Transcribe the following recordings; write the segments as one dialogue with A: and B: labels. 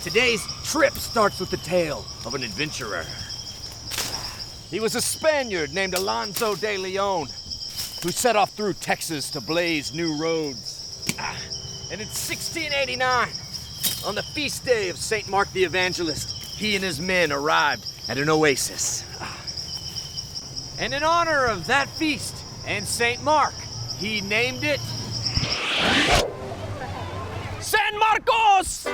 A: Today's trip starts with the tale of an adventurer. He was a Spaniard named Alonso de Leon, who set off through Texas to blaze new roads. And in 1689, on the feast day of St. Mark the Evangelist, he and his men arrived at an oasis. And in honor of that feast and St. Mark, he named it San Marcos!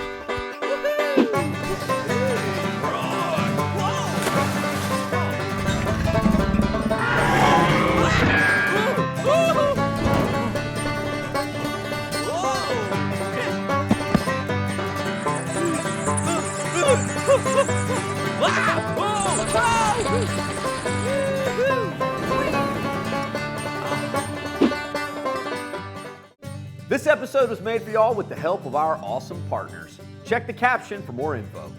B: This episode was made for y'all with the help of our awesome partners. Check the caption for more info.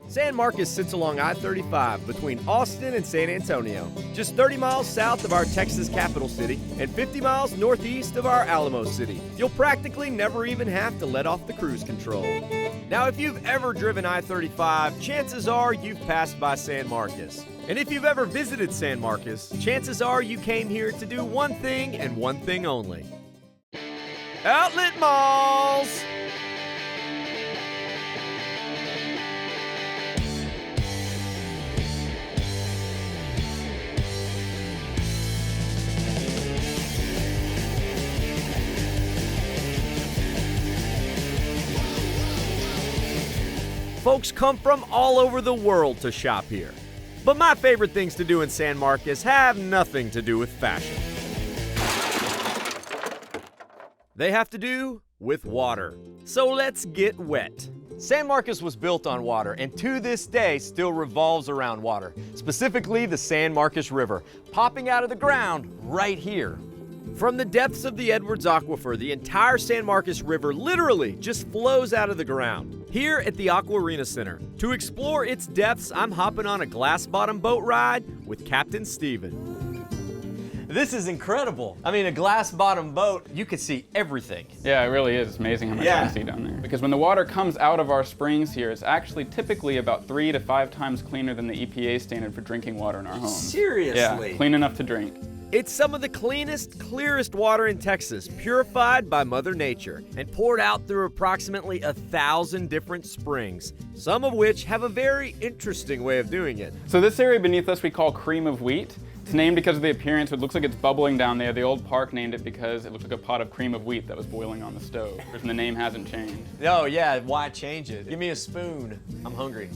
C: San Marcos sits along I-35 between Austin and San Antonio, just 30 miles south of our Texas capital city and 50 miles northeast of our Alamo City. You'll practically never even have to let off the cruise control. Now, if you've ever driven I-35, chances are you've passed by San Marcos. And if you've ever visited San Marcos, chances are you came here to do one thing and one thing only. Outlet malls! Folks come from all over the world to shop here. But my favorite things to do in San Marcos have nothing to do with fashion. They have to do with water. So let's get wet. San Marcos was built on water and to this day still revolves around water, specifically the San Marcos River, popping out of the ground right here. From the depths of the Edwards Aquifer, the entire San Marcos River literally just flows out of the ground. Here at the Aquarina Center, to explore its depths, I'm hopping on a glass-bottom boat ride with Captain Steven. This is incredible. I mean, a glass-bottom boat, you could see everything.
D: Yeah, it really is. It's amazing how much you can see down there. Because when the water comes out of our springs here, it's actually typically about 3 to 5 times cleaner than the EPA standard for drinking water in our homes.
A: Seriously?
D: Yeah, clean enough to drink.
C: It's some of the cleanest, clearest water in Texas, purified by Mother Nature and poured out through approximately 1,000 different springs, some of which have a very interesting way of doing it.
D: So this area beneath us we call Cream of Wheat. It's named because of the appearance. It looks like it's bubbling down there. The old park named it because it looks like a pot of cream of wheat that was boiling on the stove. And the name hasn't changed.
C: Oh yeah, why change it? Give me a spoon. I'm hungry.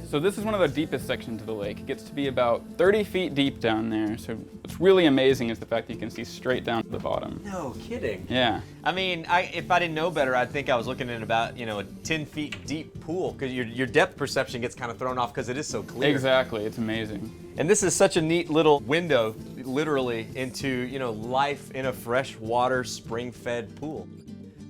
D: So this is one of the deepest sections of the lake. It gets to be about 30 feet deep down there. So what's really amazing is the fact that you can see straight down to the bottom.
C: No kidding.
D: Yeah.
C: I mean, if I didn't know better, I'd think I was looking at about, a 10 feet deep pool, because your depth perception gets kind of thrown off because it is so clear.
D: Exactly, it's amazing.
C: And this is such a neat little window, literally, into, life in a freshwater, spring-fed pool.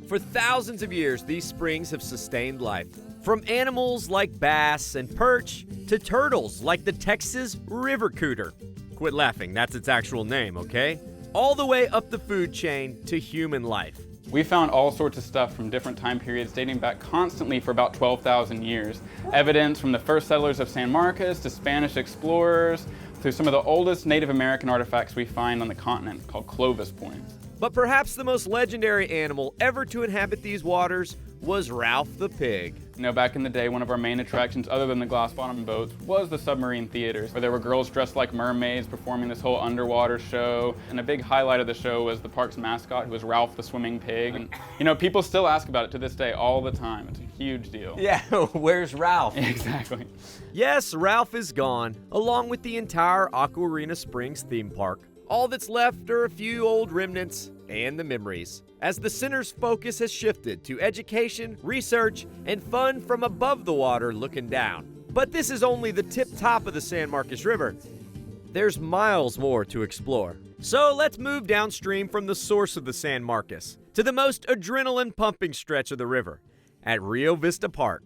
C: For thousands of years, these springs have sustained life. From animals like bass and perch to turtles like the Texas River Cooter. Quit laughing, that's its actual name, okay? All the way up the food chain to human life.
D: We found all sorts of stuff from different time periods dating back constantly for about 12,000 years. Evidence from the first settlers of San Marcos to Spanish explorers through some of the oldest Native American artifacts we find on the continent called Clovis points.
C: But perhaps the most legendary animal ever to inhabit these waters was Ralph the Pig.
D: Back in the day, one of our main attractions, other than the glass-bottom boats, was the submarine theaters, where there were girls dressed like mermaids performing this whole underwater show. And a big highlight of the show was the park's mascot, who was Ralph the Swimming Pig. And, people still ask about it to this day all the time. It's a huge deal.
C: Yeah, where's Ralph?
D: Exactly.
C: Yes, Ralph is gone, along with the entire Aquarina Springs theme park. All that's left are a few old remnants and the memories, as the center's focus has shifted to education, research, and fun from above the water looking down. But this is only the tip-top of the San Marcos River. There's miles more to explore. So let's move downstream from the source of the San Marcos to the most adrenaline-pumping stretch of the river, at Rio Vista Park.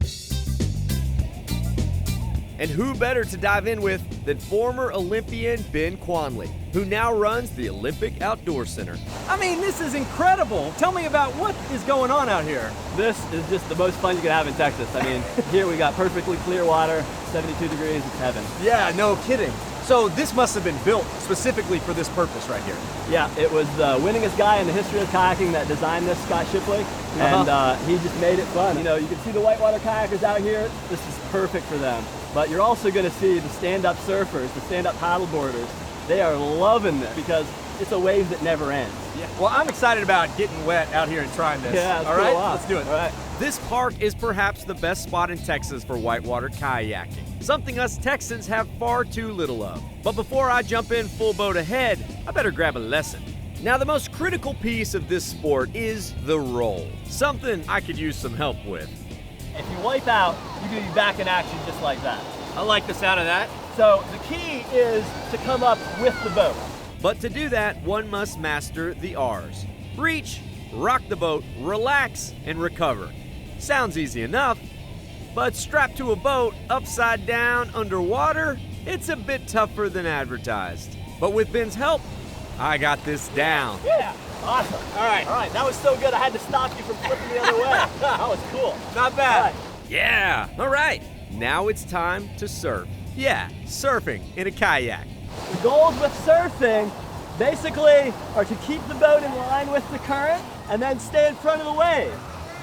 C: And who better to dive in with than former Olympian Ben Quanley, who now runs the Olympic Outdoor Center.
B: I mean, this is incredible. Tell me about what is going on out here.
E: This is just the most fun you can have in Texas. I mean, here we got perfectly clear water, 72 degrees, it's heaven.
B: Yeah, no kidding. So this must have been built specifically for this purpose right here.
E: Yeah, it was the winningest guy in the history of kayaking that designed this, Scott Shipley, and he just made it fun. You know, you can see the whitewater kayakers out here. This is perfect for them. But you're also going to see the stand-up surfers, the stand-up paddleboarders. They are loving this because it's a wave that never ends.
B: Yeah. Well, I'm excited about getting wet out here and trying this.
E: Yeah,
B: all right,
E: let's do it. All right.
C: This park is perhaps the best spot in Texas for whitewater kayaking, something us Texans have far too little of. But before I jump in full boat ahead, I better grab a lesson. Now, the most critical piece of this sport is the roll, something I could use some help with.
E: If you wipe out, you can be back in action just like that.
B: I like the sound of that.
E: So the key is to come up with the boat.
C: But to do that, one must master the R's. Reach, rock the boat, relax, and recover. Sounds easy enough, but strapped to a boat upside down underwater, it's a bit tougher than advertised. But with Ben's help, I got this down.
E: Yeah, awesome. All right, that was so good I had to stop you from flipping the other way. That was cool.
B: Not bad.
E: All right.
C: Yeah, all right. Now it's time to surf. Yeah, surfing in a kayak.
E: The goals with surfing basically are to keep the boat in line with the current and then stay in front of the wave.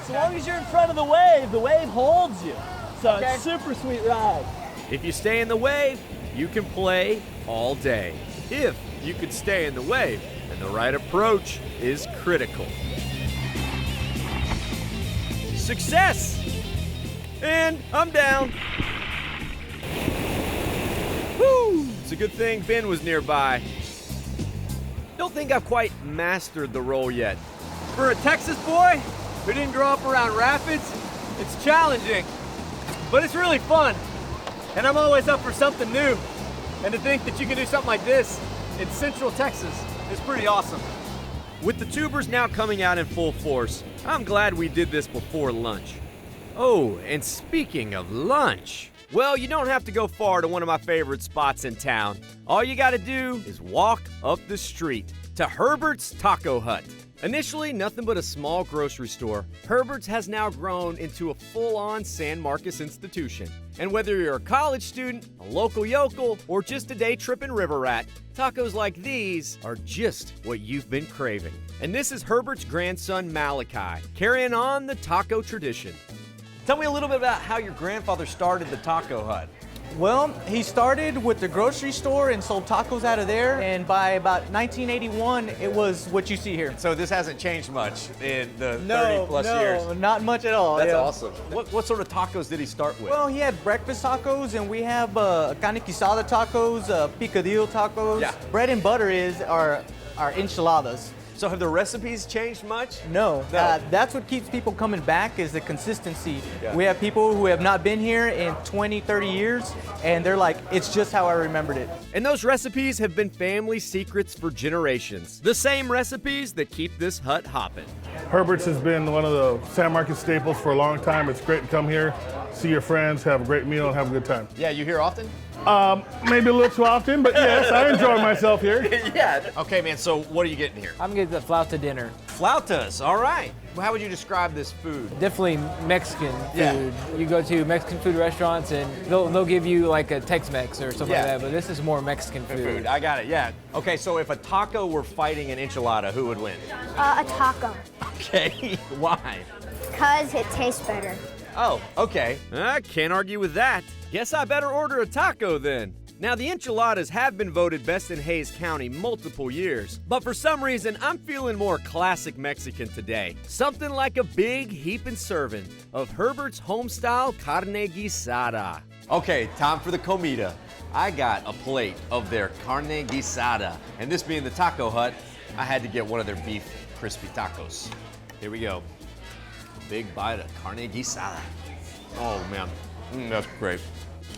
E: So long as you're in front of the wave holds you. So it's a super sweet ride.
C: If you stay in the wave, you can play all day. If you could stay in the wave, and the right approach is critical. Success! And I'm down. Woo! It's a good thing Ben was nearby. Don't think I've quite mastered the roll yet.
B: For a Texas boy who didn't grow up around rapids, it's challenging, but it's really fun. And I'm always up for something new. And to think that you can do something like this in Central Texas is pretty awesome.
C: With the tubers now coming out in full force, I'm glad we did this before lunch. Oh, and speaking of lunch, well, you don't have to go far to one of my favorite spots in town. All you gotta do is walk up the street to Herberts Taco Hut. Initially nothing but a small grocery store, Herberts has now grown into a full-on San Marcos institution. And whether you're a college student, a local yokel, or just a day tripping river rat, tacos like these are just what you've been craving. And this is Herbert's grandson Malachi, carrying on the taco tradition.
B: Tell me a little bit about how your grandfather started the Taco Hut.
F: Well, he started with the grocery store and sold tacos out of there, and by about 1981, it was what you see here.
B: So this hasn't changed much in the 30 plus years.
F: No, not much at all.
B: That's
F: yeah.
B: awesome. What sort of tacos did he start with?
F: Well, he had breakfast tacos, and we have carne quesada tacos, picadillo tacos.
B: Yeah.
F: Bread and butter is our enchiladas.
B: So have the recipes changed much?
F: No,
B: No.
F: that's what keeps people coming back is the consistency.
B: Yeah.
F: We have people who have not been here in 20, 30 years, and they're like, it's just how I remembered it.
C: And those recipes have been family secrets for generations. The same recipes that keep this hut hopping.
G: Herberts has been one of the San Marcos staples for a long time. It's great to come here, see your friends, have a great meal, and have a good time.
B: Yeah, you here often?
G: Maybe a little too often, but yes, I enjoy myself here.
B: Yeah. Okay, man, so what are you getting here?
H: I'm getting the flauta dinner.
B: Flautas, all right. Well, how would you describe this food?
H: Definitely Mexican food.
B: Yeah.
H: You go to Mexican food restaurants and they'll give you like a Tex-Mex or something
B: Yeah.
H: like that, but this is more Mexican food.
B: I got it, yeah. Okay, so if a taco were fighting an enchilada, who would win?
I: A taco,
B: Okay, why?
I: because it tastes better.
B: Oh, okay.
C: I can't argue with that. Guess I better order a taco then. Now, the enchiladas have been voted best in Hays County multiple years, but for some reason, I'm feeling more classic Mexican today. Something like a big heaping serving of Herbert's home-style carne guisada.
B: Okay, time for the comida. I got a plate of their carne guisada, and this being the Taco Hut, I had to get one of their beef crispy tacos. Here we go. Big bite of carne guisada. Oh man, that's great.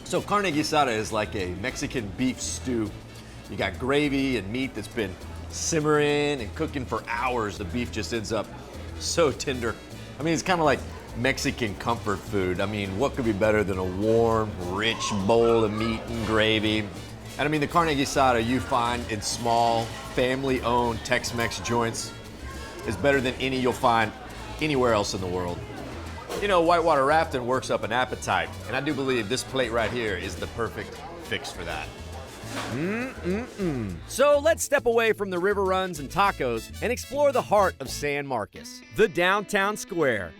B: So carne guisada is like a Mexican beef stew. You got gravy and meat that's been simmering and cooking for hours. The beef just ends up so tender. I mean, it's kind of like Mexican comfort food. I mean, what could be better than a warm, rich bowl of meat and gravy? And I mean, the carne guisada you find in small, family-owned Tex-Mex joints is better than any you'll find anywhere else in the world. You know, whitewater rafting works up an appetite, and I do believe this plate right here is the perfect fix for that.
C: So let's step away from the river runs and tacos and explore the heart of San Marcos, the downtown square,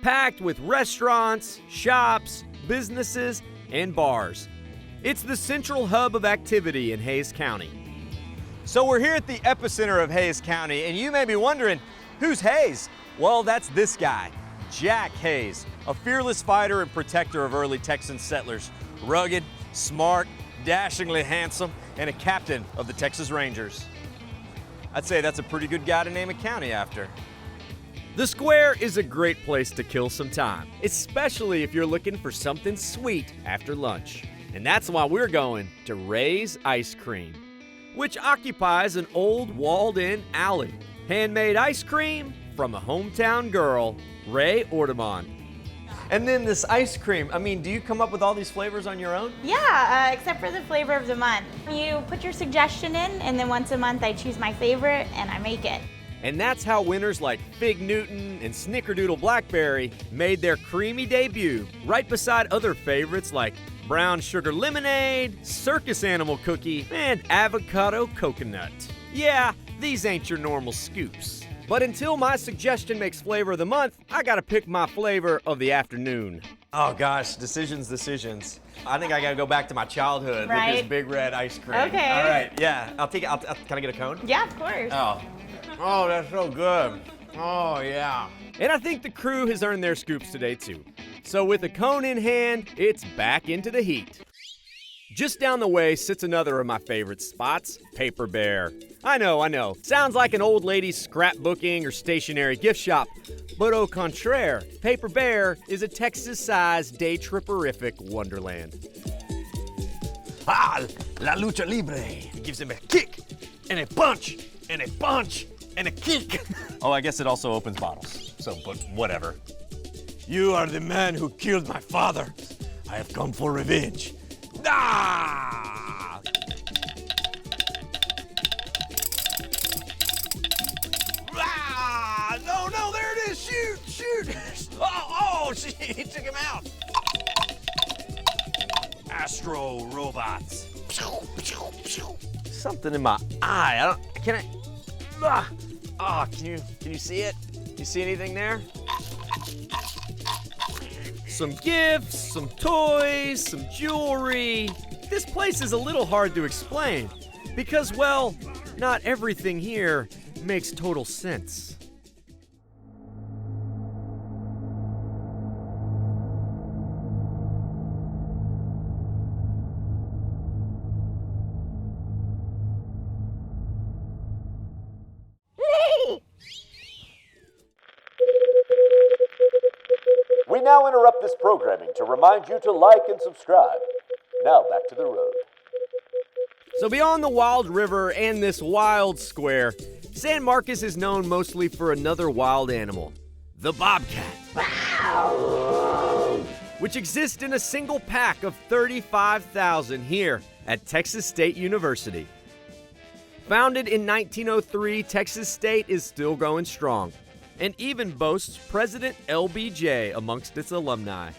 C: packed with restaurants, shops, businesses, and bars. It's the central hub of activity in Hays County.
B: So we're here at the epicenter of Hays County, and you may be wondering, who's Hays? Well, that's this guy, Jack Hays, a fearless fighter and protector of early Texan settlers, rugged, smart, dashingly handsome, and a captain of the Texas Rangers. I'd say that's a pretty good guy to name a county after.
C: The square is a great place to kill some time, especially if you're looking for something sweet after lunch. And that's why we're going to Ray's Ice Cream, which occupies an old walled-in alley. Handmade ice cream from a hometown girl, Ray Ortemont.
B: And then this ice cream, I mean, do you come up with all these flavors on your own?
J: Yeah, except for the flavor of the month. You put your suggestion in, and then once a month I choose my favorite and I make it.
C: And that's how winners like Fig Newton and Snickerdoodle Blackberry made their creamy debut, right beside other favorites like Brown Sugar Lemonade, Circus Animal Cookie, and Avocado Coconut. Yeah, these ain't your normal scoops. But until my suggestion makes flavor of the month, I gotta pick my flavor of the afternoon.
B: Oh gosh, decisions. I think I gotta go back to my childhood with this Big Red ice cream.
J: Okay.
B: All right, yeah, I'll take it. Can I get a cone?
J: Yeah, of course.
B: Oh, that's so good. Oh, yeah.
C: And I think the crew has earned their scoops today too. So with a cone in hand, it's back into the heat. Just down the way sits another of my favorite spots, Paper Bear. I know. Sounds like an old lady's scrapbooking or stationery gift shop. But au contraire, Paper Bear is a Texas-sized day tripperific wonderland.
A: Ah, la lucha libre. It gives him a kick, and a punch, and a punch, and a kick.
B: Oh, I guess it also opens bottles. So, but whatever.
A: You are the man who killed my father. I have come for revenge. Ah! Ah! No, there it is. Shoot. Oh, he took him out. Astro robots.
B: Something in my eye. Can you see it? Do you see anything there?
C: Some gifts, some toys, some jewelry. This place is a little hard to explain because, well, not everything here makes total sense.
K: We now interrupt this programming to remind you to like and subscribe. Now back to the road.
C: So beyond the wild river and this wild square, San Marcos is known mostly for another wild animal, the bobcat, which exists in a single pack of 35,000 here at Texas State University. Founded in 1903, Texas State is still going strong and even boasts President LBJ amongst its alumni.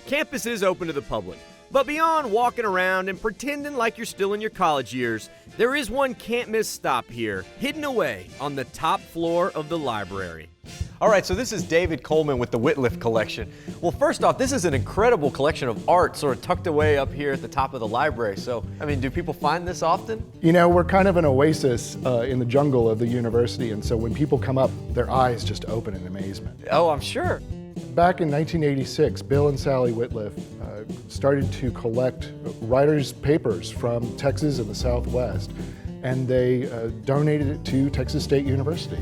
C: Campus is open to the public, but beyond walking around and pretending like you're still in your college years, there is one can't-miss stop here, hidden away on the top floor of the library.
B: All right, so this is David Coleman with the Whitliff Collection. Well, first off, this is an incredible collection of art sort of tucked away up here at the top of the library. So, I mean, do people find this often?
L: You know, we're kind of an oasis in the jungle of the university, and so when people come up, their eyes just open in amazement.
B: Oh, I'm sure.
L: Back in 1986, Bill and Sally Whitliff started to collect writers' papers from Texas and the Southwest, and they donated it to Texas State University.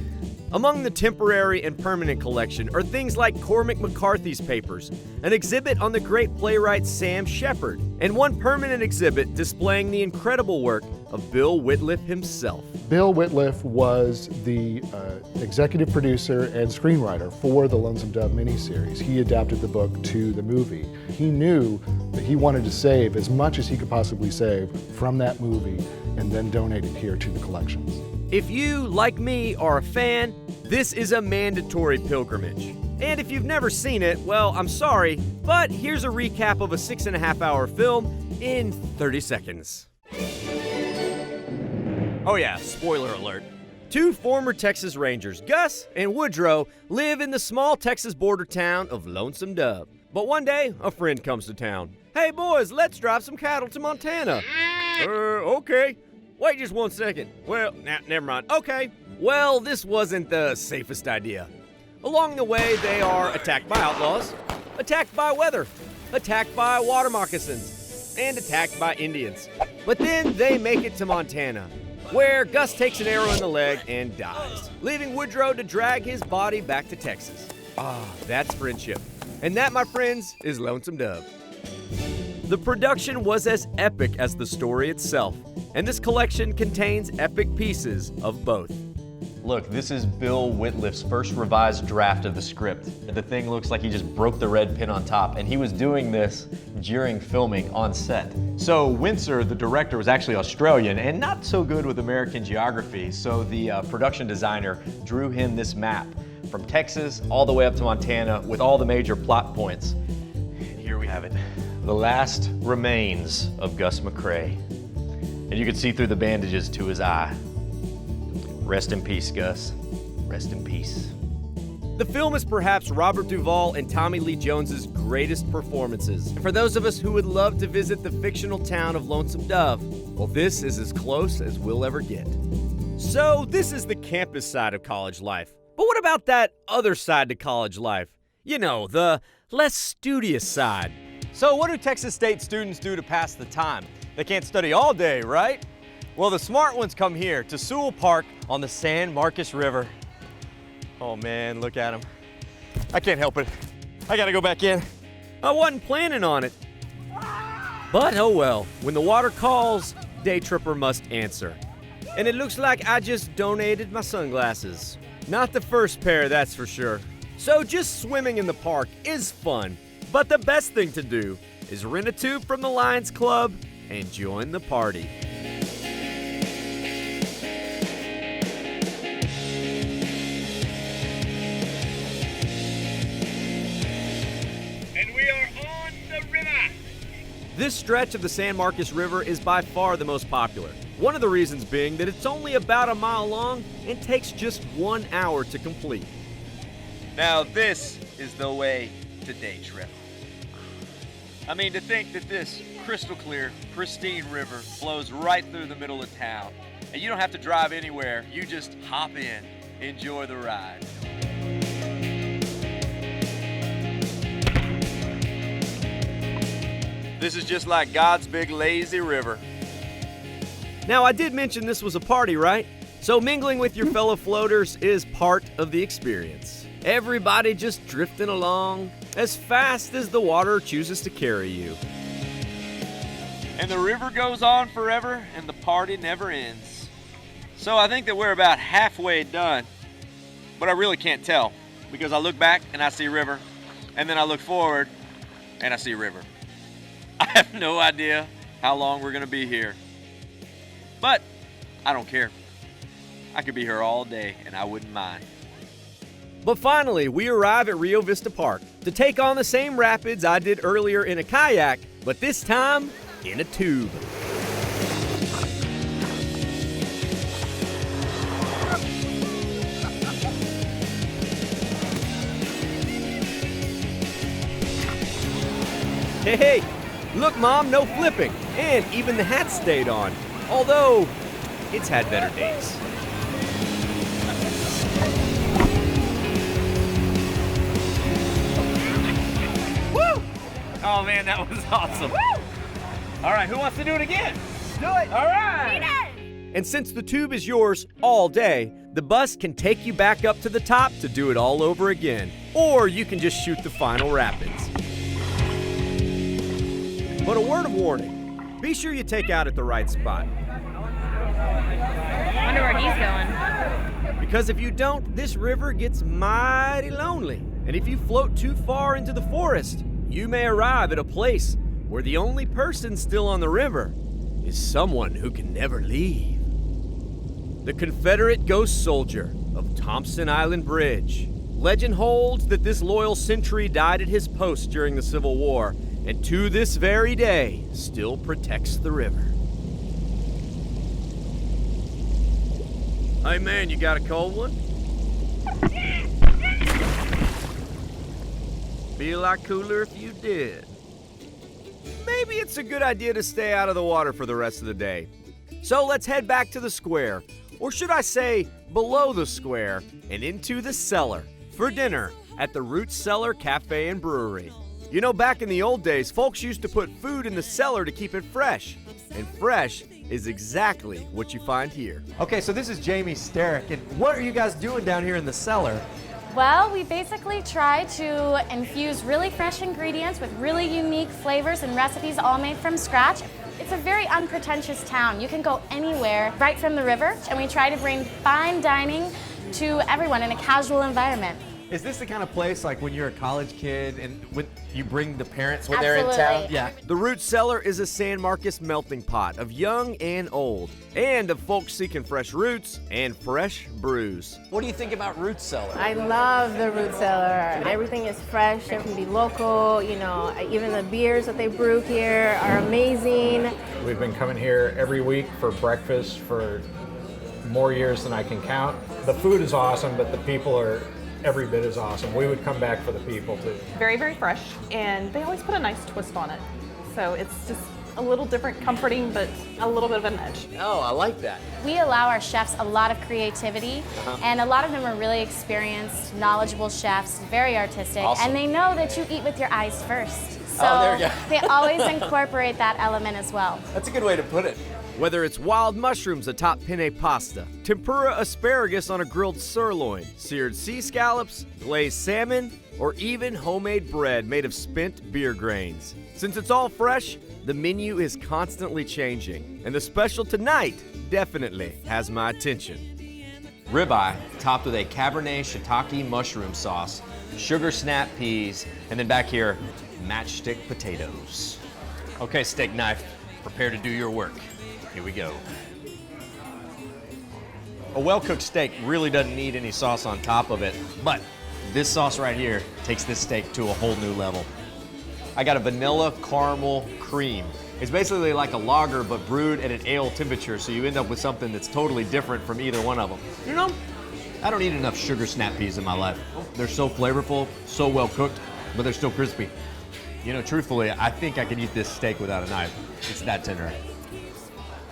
C: Among the temporary and permanent collection are things like Cormac McCarthy's papers, an exhibit on the great playwright Sam Shepard, and one permanent exhibit displaying the incredible work of Bill Wittliff himself.
L: Bill Wittliff was the executive producer and screenwriter for the Lonesome Dove miniseries. He adapted the book to the movie. He knew that he wanted to save as much as he could possibly save from that movie and then donate it here to the collections.
C: If you, like me, are a fan, this is a mandatory pilgrimage. And if you've never seen it, well, I'm sorry, but here's a recap of a 6.5-hour film in 30 seconds. Oh yeah, spoiler alert. Two former Texas Rangers, Gus and Woodrow, live in the small Texas border town of Lonesome Dove. But one day, a friend comes to town. Hey boys, let's drive some cattle to Montana. Okay. Wait just 1 second. Well, never mind. Okay. Well, this wasn't the safest idea. Along the way, they are attacked by outlaws, attacked by weather, attacked by water moccasins, and attacked by Indians. But then they make it to Montana, where Gus takes an arrow in the leg and dies, leaving Woodrow to drag his body back to Texas. That's friendship. And that, my friends, is Lonesome Dove. The production was as epic as the story itself, and this collection contains epic pieces of both.
B: Look, this is Bill Wittliff's first revised draft of the script. The thing looks like he just broke the red pin on top, and he was doing this during filming on set. So Windsor, the director, was actually Australian and not so good with American geography, so the production designer drew him this map from Texas all the way up to Montana with all the major plot points. And here we have it. The last remains of Gus McCrae. And you can see through the bandages to his eye. Rest in peace, Gus. Rest in peace.
C: The film is perhaps Robert Duvall and Tommy Lee Jones's greatest performances. And for those of us who would love to visit the fictional town of Lonesome Dove, well, this is as close as we'll ever get. So this is the campus side of college life. But what about that other side to college life? You know, the less studious side.
B: So what do Texas State students do to pass the time? They can't study all day, right? Well, the smart ones come here to Sewell Park on the San Marcos River. Oh man, look at them. I can't help it. I gotta go back in.
C: I wasn't planning on it. But oh well, when the water calls, day tripper must answer. And it looks like I just donated my sunglasses. Not the first pair, that's for sure. So just swimming in the park is fun. But the best thing to do is rent a tube from the Lions Club and join the party.
A: And we are on the river.
C: This stretch of the San Marcos River is by far the most popular. One of the reasons being that it's only about a mile long and takes just 1 hour to complete.
A: Now this is the way to day trip. I mean, to think that this crystal clear, pristine river flows right through the middle of town, and you don't have to drive anywhere, you just hop in, enjoy the ride. This is just like God's big lazy river.
C: Now, I did mention this was a party, right? So mingling with your fellow floaters is part of the experience. Everybody just drifting along as fast as the water chooses to carry you.
A: And the river goes on forever and the party never ends. So I think that we're about halfway done, but I really can't tell because I look back and I see river, and then I look forward and I see river. I have no idea how long we're gonna be here, but I don't care. I could be here all day and I wouldn't mind.
C: But finally, we arrive at Rio Vista Park to take on the same rapids I did earlier in a kayak, but this time in a tube. Hey, look Mom, no flipping, and even the hat stayed on, although it's had better days.
A: Oh man, that was awesome.
J: Woo!
A: All right, who wants to do it again?
J: Do it.
A: All right.
J: Peter!
C: And since the tube is yours all day, The bus can take you back up to the top to do it all over again, or you can just shoot the final rapids. But a word of warning, be sure you take out at the right spot.
J: Wonder where he's going.
C: Because if you don't, this river gets mighty lonely. And if you float too far into the forest, you may arrive at a place where the only person still on the river is someone who can never leave. The Confederate ghost soldier of Thompson Island Bridge. Legend holds that this loyal sentry died at his post during the Civil War, and to this very day still protects the river. Hey man, you got a cold one? Be a lot cooler if you did. Maybe it's a good idea to stay out of the water for the rest of the day. So let's head back to the square, or should I say below the square, and into the cellar for dinner at the Roots Cellar Cafe and Brewery. You know, back in the old days, folks used to put food in the cellar to keep it fresh. And fresh is exactly what you find here.
B: Okay, so this is Jamie Sterick, and what are you guys doing down here in the cellar?
M: Well, we basically try to infuse really fresh ingredients with really unique flavors and recipes all made from scratch. It's a very unpretentious town. You can go anywhere right from the river, and we try to bring fine dining to everyone in a casual environment.
B: Is this the kind of place like when you're a college kid and when you bring the parents when they're in town?
C: Yeah. The Roots Cellar is a San Marcos melting pot of young and old, and of folks seeking fresh roots and fresh brews.
B: What do you think about Roots Cellar?
N: I love the Roots Cellar. Everything is fresh. It can be local. You know, even the beers that they brew here are amazing.
O: We've been coming here every week for breakfast for more years than I can count. The food is awesome, but the people are every bit as awesome. We would come back for the people too.
P: Very, very fresh, and they always put a nice twist on it. So it's just a little different, comforting, but a little bit of an edge.
B: Oh, I like that.
M: We allow our chefs a lot of creativity, and a lot of them are really experienced, knowledgeable chefs, very artistic,
B: Awesome.
M: and they know that you eat with your eyes first. So
B: there you go.
M: they always incorporate that element as well.
B: That's a good way to put it.
C: Whether it's wild mushrooms atop penne pasta, tempura asparagus on a grilled sirloin, seared sea scallops, glazed salmon, or even homemade bread made of spent beer grains. Since it's all fresh, the menu is constantly changing, and the special tonight definitely has my attention.
B: Ribeye topped with a Cabernet shiitake mushroom sauce, sugar snap peas, and then back here, matchstick potatoes. Okay, steak knife, prepare to do your work. Here we go. A well-cooked steak really doesn't need any sauce on top of it, but this sauce right here takes this steak to a whole new level. I got a vanilla caramel cream. It's basically like a lager, but brewed at an ale temperature, so you end up with something that's totally different from either one of them. You know, I don't eat enough sugar snap peas in my life. They're so flavorful, so well cooked, but they're still crispy. You know, truthfully, I think I could eat this steak without a knife. It's that tender.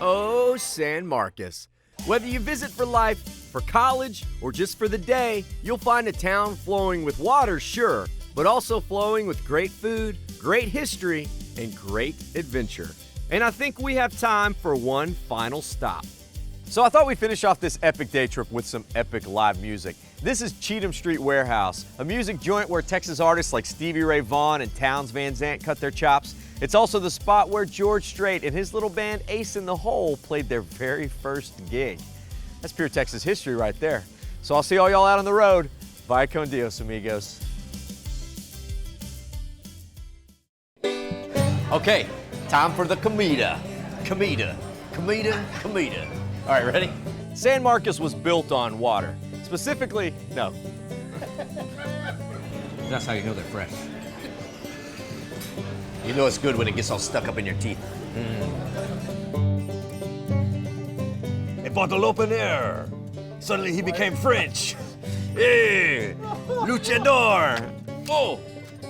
C: Oh, San Marcos. Whether you visit for life, for college, or just for the day, you'll find a town flowing with water, sure, but also flowing with great food, great history, and great adventure. And I think we have time for one final stop.
B: So I thought we'd finish off this epic day trip with some epic live music. This is Cheum Street Warehouse, a music joint where Texas artists like Stevie Ray Vaughan and Townes Van Zandt cut their chops. It's also the spot where George Strait and his little band Ace in the Hole played their very first gig. That's pure Texas history right there. So I'll see all y'all out on the road. Vaya con Dios, amigos. Okay, time for the comida. Comida. All right, ready? San Marcos was built on water. Specifically, no. That's how you know they're fresh. You know it's good when it gets all stuck up in your teeth.
A: A bottle opener. Suddenly he became French. Hey, luchador.
B: Oh,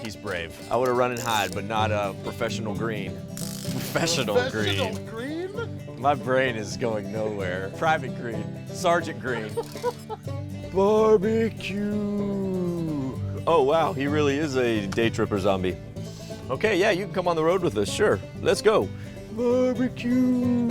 B: he's brave. I would have run and hide, but not a professional green. Professional green. My brain is going nowhere. Private Green, Sergeant Green. Barbecue. Oh, wow, he really is a day tripper zombie. Okay, yeah, you can come on the road with us, sure. Let's go. Barbecue.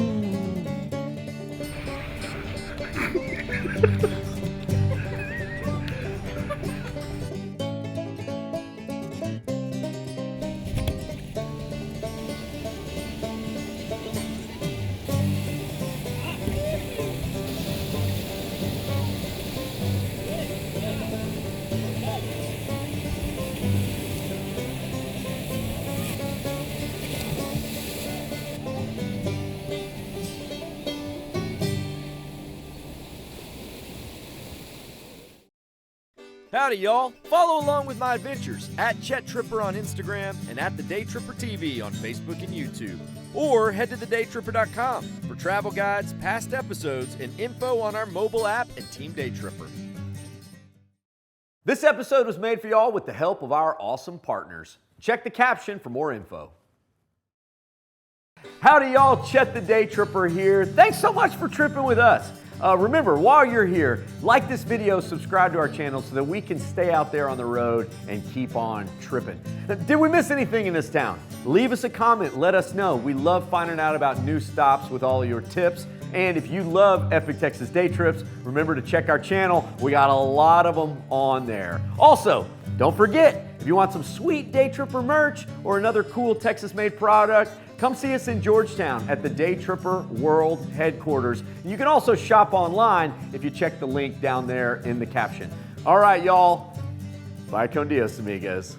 C: Howdy, y'all. Follow along with my adventures at Chet Tripper on Instagram and at The Day Tripper TV on Facebook and YouTube. Or head to thedaytripper.com for travel guides, past episodes, and info on our mobile app and Team Day Tripper. This episode was made for y'all with the help of our awesome partners. Check the caption for more info. Howdy, y'all. Chet the Day Tripper here. Thanks so much for tripping with us. Remember, while you're here, like this video, subscribe to our channel so that we can stay out there on the road and keep on tripping. Did we miss anything in this town? Leave us a comment, let us know. We love finding out about new stops with all of your tips. And if you love Epic Texas Day Trips, remember to check our channel. We got a lot of them on there. Also, don't forget, if you want some sweet Day Tripper merch or another cool Texas-made product, come see us in Georgetown at the Day Tripper World Headquarters. You can also shop online if you check the link down there in the caption. All right, y'all. Bye con Dios, amigos.